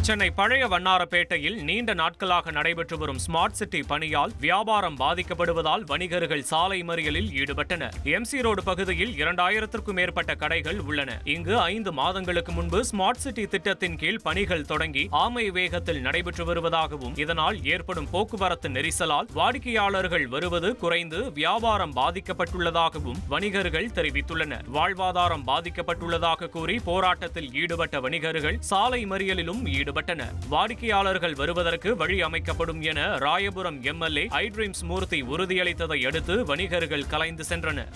சென்னை பழைய வண்ணாரப்பேட்டையில் நீண்ட நாட்களாக நடைபெற்று வரும் ஸ்மார்ட் சிட்டி பணியால் வியாபாரம் பாதிக்கப்படுவதால் வணிகர்கள் சாலை மறியலில் ஈடுபட்டனர். எம்சி ரோடு பகுதியில் 2000க்கும் மேற்பட்ட கடைகள் உள்ளன. இங்கு 5 மாதங்களுக்கு முன்பு ஸ்மார்ட் சிட்டி திட்டத்தின் கீழ் பணிகள் தொடங்கி ஆமை வேகத்தில் நடைபெற்று வருவதாகவும் இதனால் ஏற்படும் போக்குவரத்து நெரிசலால் வாடிக்கையாளர்கள் வருவது குறைந்து வியாபாரம் பாதிக்கப்பட்டுள்ளதாகவும் வணிகர்கள் தெரிவித்துள்ளனர். வாழ்வாதாரம் பாதிக்கப்பட்டுள்ளதாக கூறி போராட்டத்தில் ஈடுபட்ட வணிகர்கள் சாலை மறியலிலும் ஈடுபட்டனர். வாடிக்கையாளர்கள் வருவதற்கு வழி அமைக்கப்படும் என ராயபுரம் எம்எல்ஏ ஐட்ரீம்ஸ் மூர்த்தி உறுதியளித்ததை அடுத்து வணிகர்கள் கலைந்து சென்றனர்.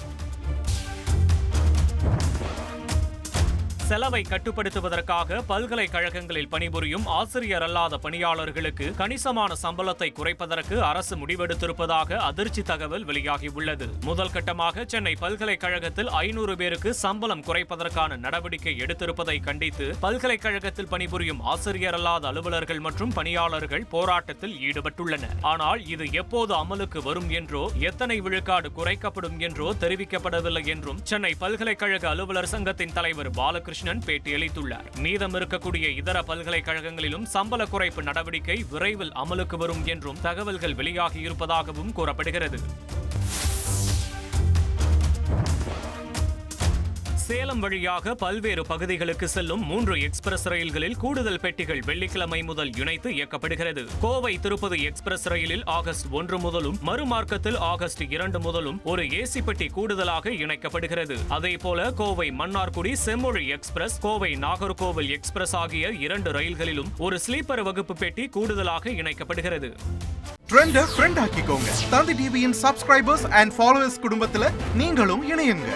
செலவை கட்டுப்படுத்துவதற்காக பல்கலைக்கழகங்களில் பணிபுரியும் ஆசிரியர் அல்லாத பணியாளர்களுக்கு கணிசமான சம்பளத்தை குறைப்பதற்கு அரசு முடிவெடுத்திருப்பதாக அதிர்ச்சி தகவல் வெளியாகியுள்ளது. முதல் கட்டமாக சென்னை பல்கலைக்கழகத்தில் 500 பேருக்கு சம்பளம் குறைப்பதற்கான நடவடிக்கை எடுத்திருப்பதை கண்டித்து பல்கலைக்கழகத்தில் பணிபுரியும் ஆசிரியர் அல்லாத அலுவலர்கள் மற்றும் பணியாளர்கள் போராட்டத்தில் ஈடுபட்டுள்ளனர். ஆனால் இது எப்போது அமலுக்கு வரும் என்றோ எத்தனை விழுக்காடு குறைக்கப்படும் என்றோ தெரிவிக்கப்படவில்லை என்றும் சென்னை பல்கலைக்கழக அலுவலர் சங்கத்தின் தலைவர் பாலகிருஷ்ணன் பேட்டியளித்துள்ளார். மீதம் இருக்கக்கூடிய இதர பல்கலைக்கழகங்களிலும் சம்பள குறைப்பு நடவடிக்கை விரைவில் அமலுக்கு வரும் என்றும் தகவல்கள் வெளியாகியிருப்பதாகவும் கூறப்படுகிறது. சேலம் வழியாக பல்வேறு பகுதிகளுக்கு செல்லும் 3 எக்ஸ்பிரஸ் ரயில்களில் கூடுதல் பெட்டிகள் வெள்ளிக்கிழமை முதல் இணைத்து இயக்கப்படுகிறது. கோவை திருப்பதி எக்ஸ்பிரஸ் ரயிலில் ஆகஸ்ட் 1 முதலும் மறுமார்க்கத்தில் ஆகஸ்ட் 2 முதலும் ஒரு ஏசி பெட்டி கூடுதலாக இணைக்கப்படுகிறது. அதேபோல கோவை மன்னார்குடி செம்மொழி எக்ஸ்பிரஸ், கோவை நாகர்கோவில் எக்ஸ்பிரஸ் ஆகிய 2 ரயில்களிலும் ஒரு ஸ்லீப்பர் வகுப்பு பெட்டி கூடுதலாக இணைக்கப்படுகிறது. ட்ரெண்ட் ஆக்கிக்கோங்க. தந்தி டிவியின் சப்ஸ்கிரைபர்ஸ் அண்ட் ஃபாலோவர்ஸ் குடும்பத்துல நீங்களும் இணையுங்க.